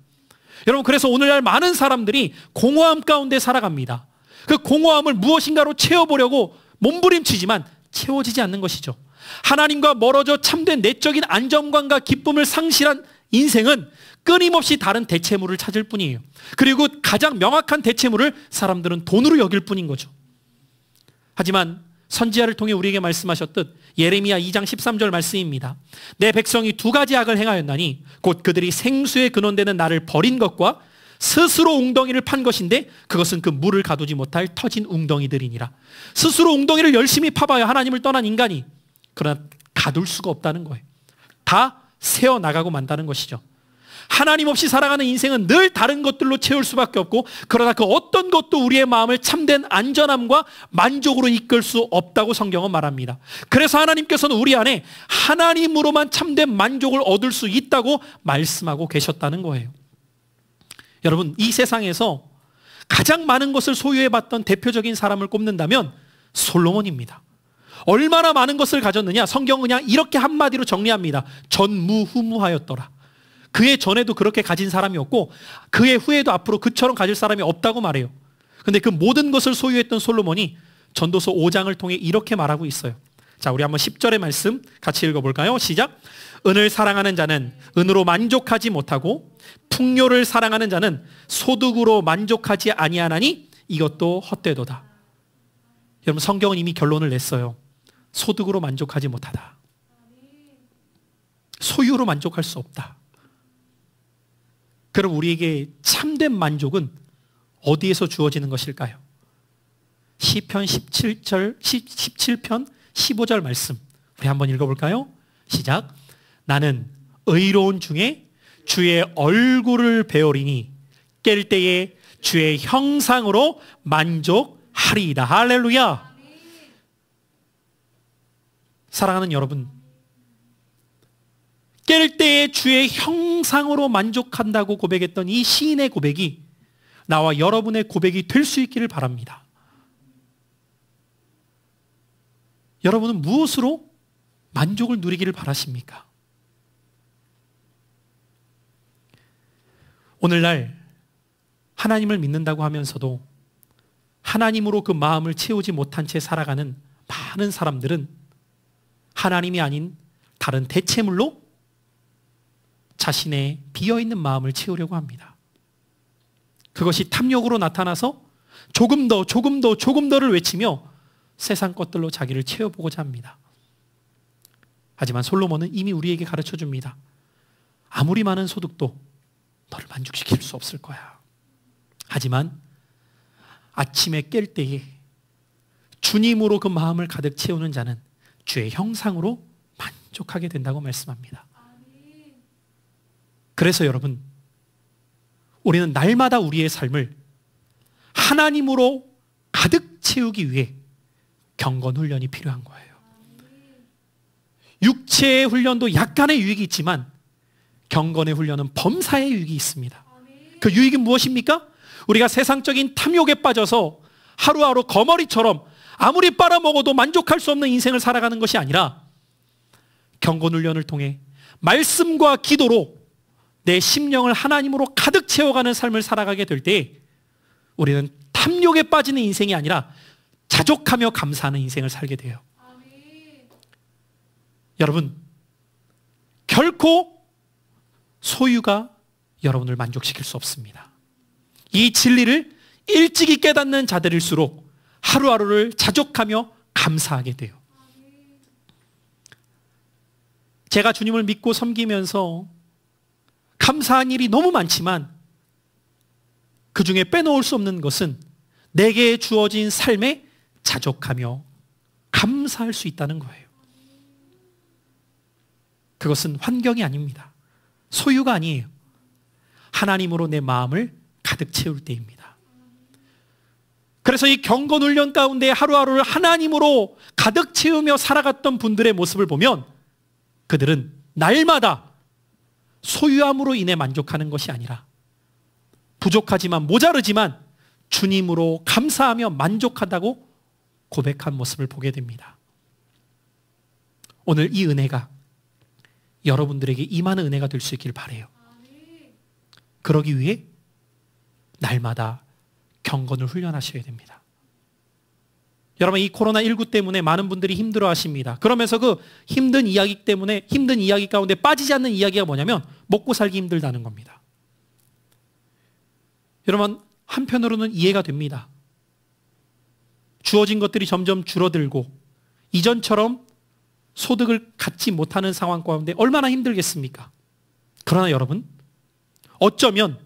여러분, 그래서 오늘날 많은 사람들이 공허함 가운데 살아갑니다. 그 공허함을 무엇인가로 채워보려고 몸부림치지만 채워지지 않는 것이죠. 하나님과 멀어져 참된 내적인 안정감과 기쁨을 상실한 인생은 끊임없이 다른 대체물을 찾을 뿐이에요. 그리고 가장 명확한 대체물을 사람들은 돈으로 여길 뿐인 거죠. 하지만 선지자를 통해 우리에게 말씀하셨듯 예레미야 2장 13절 말씀입니다. 내 백성이 두 가지 악을 행하였나니 곧 그들이 생수의 근원되는 나를 버린 것과 스스로 웅덩이를 판 것인데 그것은 그 물을 가두지 못할 터진 웅덩이들이니라. 스스로 웅덩이를 열심히 파봐야 하나님을 떠난 인간이, 그러나 가둘 수가 없다는 거예요. 다 새어나가고 만다는 것이죠. 하나님 없이 살아가는 인생은 늘 다른 것들로 채울 수밖에 없고, 그러나 그 어떤 것도 우리의 마음을 참된 안전함과 만족으로 이끌 수 없다고 성경은 말합니다. 그래서 하나님께서는 우리 안에 하나님으로만 참된 만족을 얻을 수 있다고 말씀하고 계셨다는 거예요. 여러분, 이 세상에서 가장 많은 것을 소유해봤던 대표적인 사람을 꼽는다면 솔로몬입니다. 얼마나 많은 것을 가졌느냐? 성경은 그냥 이렇게 한마디로 정리합니다. 전무후무하였더라. 그의 전에도 그렇게 가진 사람이 없고 그의 후에도 앞으로 그처럼 가질 사람이 없다고 말해요. 그런데 그 모든 것을 소유했던 솔로몬이 전도서 5장을 통해 이렇게 말하고 있어요. 자, 우리 한번 10절의 말씀 같이 읽어볼까요? 시작. 은을 사랑하는 자는 은으로 만족하지 못하고 풍요를 사랑하는 자는 소득으로 만족하지 아니하나니 이것도 헛되도다. 여러분, 성경은 이미 결론을 냈어요. 소득으로 만족하지 못하다. 소유로 만족할 수 없다. 그럼 우리에게 참된 만족은 어디에서 주어지는 것일까요? 시편 17편 15절 말씀 우리 한번 읽어볼까요? 시작. 나는 의로운 중에 주의 얼굴을 배우리니 깰 때에 주의 형상으로 만족하리이다. 할렐루야. 사랑하는 여러분, 깰 때에 주의 형상으로 만족한다고 고백했던 이 시인의 고백이 나와 여러분의 고백이 될 수 있기를 바랍니다. 여러분은 무엇으로 만족을 누리기를 바라십니까? 오늘날 하나님을 믿는다고 하면서도 하나님으로 그 마음을 채우지 못한 채 살아가는 많은 사람들은 하나님이 아닌 다른 대체물로 자신의 비어있는 마음을 채우려고 합니다. 그것이 탐욕으로 나타나서 조금 더를 외치며 세상 것들로 자기를 채워보고자 합니다. 하지만 솔로몬은 이미 우리에게 가르쳐 줍니다. 아무리 많은 소득도 너를 만족시킬 수 없을 거야. 하지만 아침에 깰 때에 주님으로 그 마음을 가득 채우는 자는 주의 형상으로 만족하게 된다고 말씀합니다. 그래서 여러분, 우리는 날마다 우리의 삶을 하나님으로 가득 채우기 위해 경건 훈련이 필요한 거예요. 육체의 훈련도 약간의 유익이 있지만 경건의 훈련은 범사의 유익이 있습니다. 그 유익은 무엇입니까? 우리가 세상적인 탐욕에 빠져서 하루하루 거머리처럼 아무리 빨아먹어도 만족할 수 없는 인생을 살아가는 것이 아니라 경건 훈련을 통해 말씀과 기도로 내 심령을 하나님으로 가득 채워가는 삶을 살아가게 될 때 우리는 탐욕에 빠지는 인생이 아니라 자족하며 감사하는 인생을 살게 돼요. 여러분, 결코 소유가 여러분을 만족시킬 수 없습니다. 이 진리를 일찍이 깨닫는 자들일수록 하루하루를 자족하며 감사하게 돼요. 제가 주님을 믿고 섬기면서 감사한 일이 너무 많지만 그 중에 빼놓을 수 없는 것은 내게 주어진 삶에 자족하며 감사할 수 있다는 거예요. 그것은 환경이 아닙니다. 소유가 아니에요. 하나님으로 내 마음을 가득 채울 때입니다. 그래서 이 경건 훈련 가운데 하루하루를 하나님으로 가득 채우며 살아갔던 분들의 모습을 보면 그들은 날마다 소유함으로 인해 만족하는 것이 아니라 부족하지만 모자르지만 주님으로 감사하며 만족하다고 고백한 모습을 보게 됩니다. 오늘 이 은혜가 여러분들에게 임하는 은혜가 될 수 있길 바라요. 그러기 위해 날마다 경건을 훈련하셔야 됩니다. 여러분, 이 코로나19 때문에 많은 분들이 힘들어 하십니다. 그러면서 그 힘든 이야기 때문에, 힘든 이야기 가운데 빠지지 않는 이야기가 뭐냐면 먹고 살기 힘들다는 겁니다. 여러분, 한편으로는 이해가 됩니다. 주어진 것들이 점점 줄어들고 이전처럼 소득을 갖지 못하는 상황 가운데 얼마나 힘들겠습니까? 그러나 여러분, 어쩌면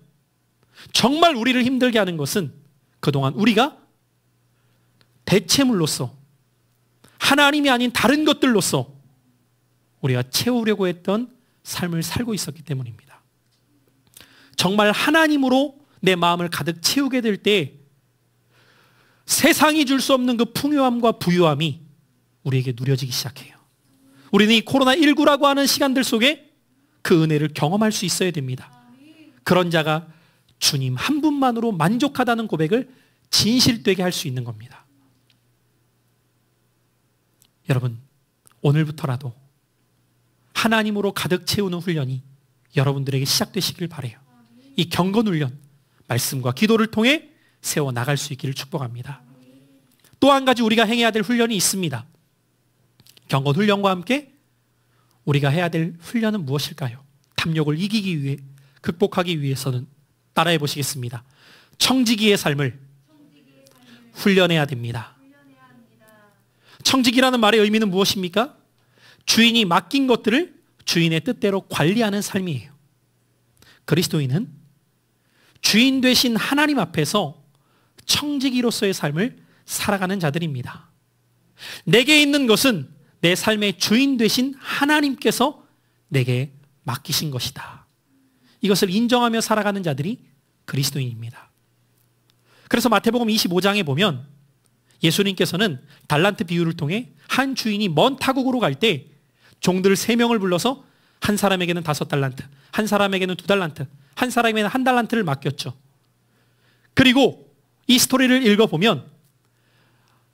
정말 우리를 힘들게 하는 것은 그동안 우리가 대체물로서 하나님이 아닌 다른 것들로서 우리가 채우려고 했던 삶을 살고 있었기 때문입니다. 정말 하나님으로 내 마음을 가득 채우게 될 때 세상이 줄 수 없는 그 풍요함과 부유함이 우리에게 누려지기 시작해요. 우리는 이 코로나19라고 하는 시간들 속에 그 은혜를 경험할 수 있어야 됩니다. 그런 자가 주님 한 분만으로 만족하다는 고백을 진실되게 할 수 있는 겁니다. 여러분, 오늘부터라도 하나님으로 가득 채우는 훈련이 여러분들에게 시작되시길 바라요. 이 경건 훈련, 말씀과 기도를 통해 세워나갈 수 있기를 축복합니다. 또 한 가지 우리가 행해야 될 훈련이 있습니다. 경건 훈련과 함께 우리가 해야 될 훈련은 무엇일까요? 탐욕을 이기기 위해, 극복하기 위해서는 따라해 보시겠습니다. 청지기의 삶을 훈련해야 됩니다. 청지기라는 말의 의미는 무엇입니까? 주인이 맡긴 것들을 주인의 뜻대로 관리하는 삶이에요. 그리스도인은 주인 되신 하나님 앞에서 청지기로서의 삶을 살아가는 자들입니다. 내게 있는 것은 내 삶의 주인 되신 하나님께서 내게 맡기신 것이다. 이것을 인정하며 살아가는 자들이 그리스도인입니다. 그래서 마태복음 25장에 보면 예수님께서는 달란트 비유를 통해 한 주인이 먼 타국으로 갈 때 종들 3명을 불러서 한 사람에게는 5달란트, 한 사람에게는 2달란트, 한 사람에게는 1달란트를 맡겼죠. 그리고 이 스토리를 읽어보면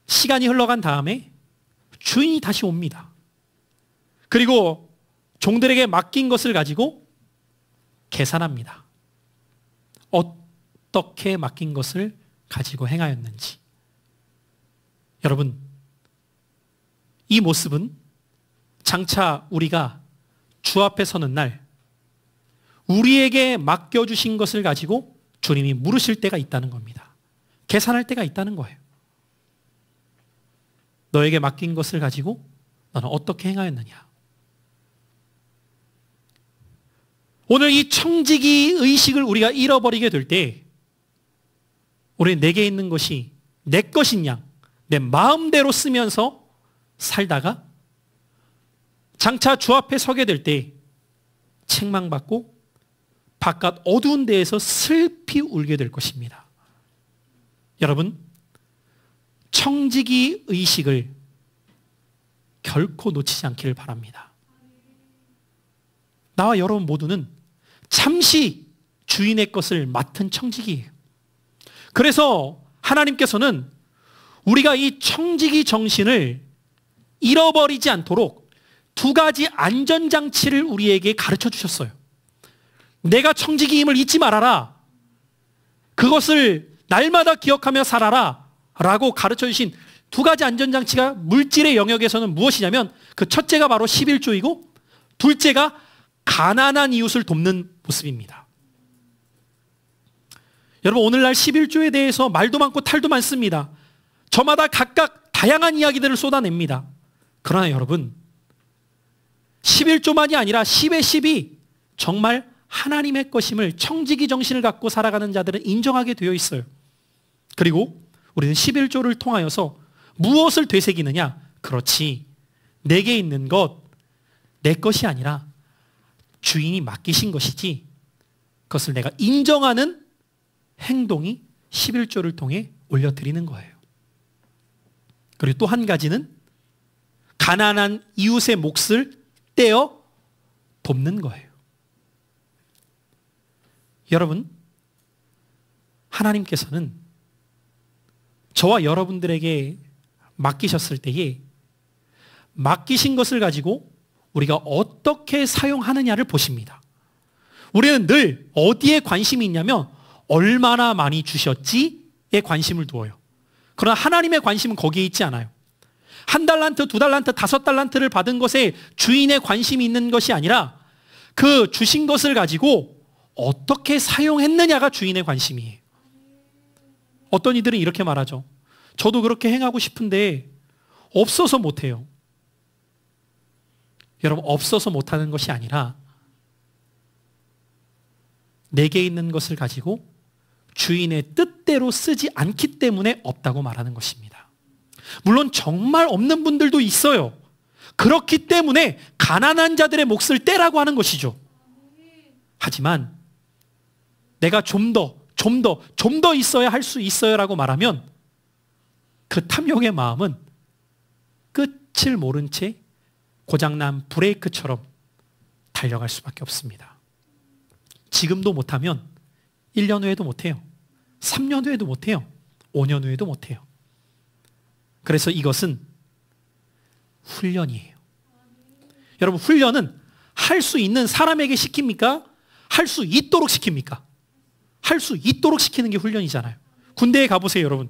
시간이 흘러간 다음에 주인이 다시 옵니다. 그리고 종들에게 맡긴 것을 가지고 계산합니다. 어떻게 맡긴 것을 가지고 행하였는지. 여러분, 이 모습은 장차 우리가 주 앞에 서는 날 우리에게 맡겨주신 것을 가지고 주님이 물으실 때가 있다는 겁니다. 계산할 때가 있다는 거예요. 너에게 맡긴 것을 가지고 너는 어떻게 행하였느냐? 오늘 이 청지기 의식을 우리가 잃어버리게 될 때 우리는 내게 있는 것이 내 것인 양, 내 마음대로 쓰면서 살다가 장차 주 앞에 서게 될 때 책망받고 바깥 어두운 데에서 슬피 울게 될 것입니다. 여러분, 청지기 의식을 결코 놓치지 않기를 바랍니다. 나와 여러분 모두는 잠시 주인의 것을 맡은 청지기예요. 그래서 하나님께서는 우리가 이 청지기 정신을 잃어버리지 않도록 두 가지 안전장치를 우리에게 가르쳐 주셨어요. 내가 청지기임을 잊지 말아라. 그것을 날마다 기억하며 살아라. 라고 가르쳐 주신 두 가지 안전장치가 물질의 영역에서는 무엇이냐면 그 첫째가 바로 11조이고 둘째가 가난한 이웃을 돕는 모습입니다. 여러분, 오늘날 11조에 대해서 말도 많고 탈도 많습니다. 저마다 각각 다양한 이야기들을 쏟아냅니다. 그러나 여러분, 11조만이 아니라 10의 10이 정말 하나님의 것임을 청지기 정신을 갖고 살아가는 자들은 인정하게 되어 있어요. 그리고 우리는 11조를 통하여서 무엇을 되새기느냐? 그렇지, 내게 있는 것, 내 것이 아니라 주인이 맡기신 것이지, 그것을 내가 인정하는 행동이 11조를 통해 올려드리는 거예요. 그리고 또 한 가지는 가난한 이웃의 몫을 떼어 돕는 거예요. 여러분, 하나님께서는 저와 여러분들에게 맡기셨을 때에 맡기신 것을 가지고 우리가 어떻게 사용하느냐를 보십니다. 우리는 늘 어디에 관심이 있냐면 얼마나 많이 주셨지에 관심을 두어요. 그러나 하나님의 관심은 거기에 있지 않아요. 1달란트, 2달란트, 5달란트를 받은 것에 주인의 관심이 있는 것이 아니라 그 주신 것을 가지고 어떻게 사용했느냐가 주인의 관심이에요. 어떤 이들은 이렇게 말하죠. 저도 그렇게 행하고 싶은데 없어서 못해요. 여러분, 없어서 못하는 것이 아니라 내게 있는 것을 가지고 주인의 뜻대로 쓰지 않기 때문에 없다고 말하는 것입니다. 물론 정말 없는 분들도 있어요. 그렇기 때문에 가난한 자들의 몫을 떼라고 하는 것이죠. 하지만 내가 좀 더 있어야 할 수 있어요라고 말하면 그 탐욕의 마음은 끝을 모른 채 고장난 브레이크처럼 달려갈 수밖에 없습니다. 지금도 못하면 1년 후에도 못해요. 3년 후에도 못해요. 5년 후에도 못해요. 그래서 이것은 훈련이에요. 여러분, 훈련은 할 수 있는 사람에게 시킵니까? 할 수 있도록 시킵니까? 할 수 있도록 시키는 게 훈련이잖아요. 군대에 가보세요, 여러분.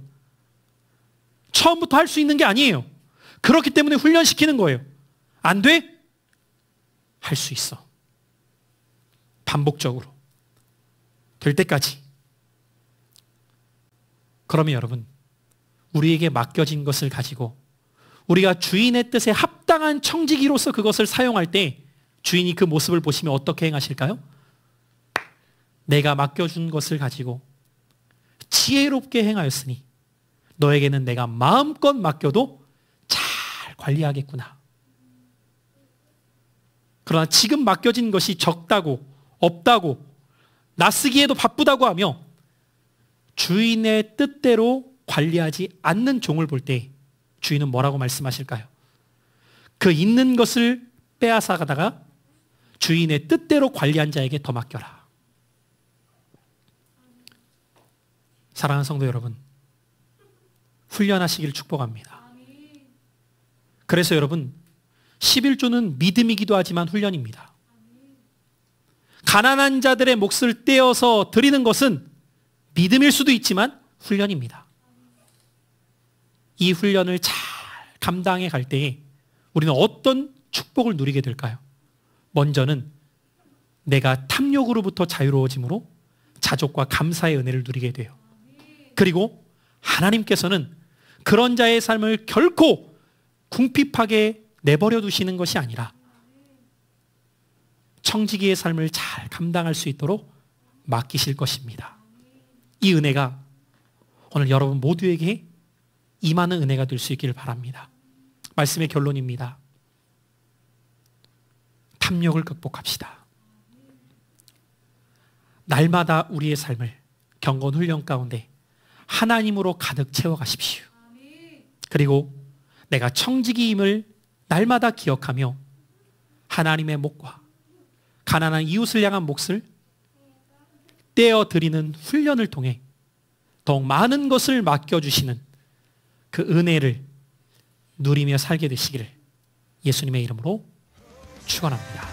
처음부터 할 수 있는 게 아니에요. 그렇기 때문에 훈련시키는 거예요. 안 돼? 할 수 있어. 반복적으로. 될 때까지. 그러면 여러분, 우리에게 맡겨진 것을 가지고 우리가 주인의 뜻에 합당한 청지기로서 그것을 사용할 때 주인이 그 모습을 보시면 어떻게 행하실까요? 내가 맡겨준 것을 가지고 지혜롭게 행하였으니 너에게는 내가 마음껏 맡겨도 잘 관리하겠구나. 그러나 지금 맡겨진 것이 적다고, 없다고, 낯쓰기에도 바쁘다고 하며 주인의 뜻대로 관리하지 않는 종을 볼 때 주인은 뭐라고 말씀하실까요? 그 있는 것을 빼앗아가다가 주인의 뜻대로 관리한 자에게 더 맡겨라. 사랑하는 성도 여러분, 훈련하시길 축복합니다. 그래서 여러분, 11조는 믿음이기도 하지만 훈련입니다. 가난한 자들의 몫을 떼어서 드리는 것은 믿음일 수도 있지만 훈련입니다. 이 훈련을 잘 감당해 갈 때에 우리는 어떤 축복을 누리게 될까요? 먼저는 내가 탐욕으로부터 자유로워짐으로 자족과 감사의 은혜를 누리게 돼요. 그리고 하나님께서는 그런 자의 삶을 결코 궁핍하게 내버려 두시는 것이 아니라 청지기의 삶을 잘 감당할 수 있도록 맡기실 것입니다. 이 은혜가 오늘 여러분 모두에게 임하는 은혜가 될 수 있기를 바랍니다. 말씀의 결론입니다. 탐욕을 극복합시다. 날마다 우리의 삶을 경건 훈련 가운데 하나님으로 가득 채워가십시오. 그리고 내가 청지기임을 날마다 기억하며 하나님의 목과 가난한 이웃을 향한 몫을 떼어드리는 훈련을 통해 더욱 많은 것을 맡겨주시는 그 은혜를 누리며 살게 되시기를 예수님의 이름으로 축원합니다.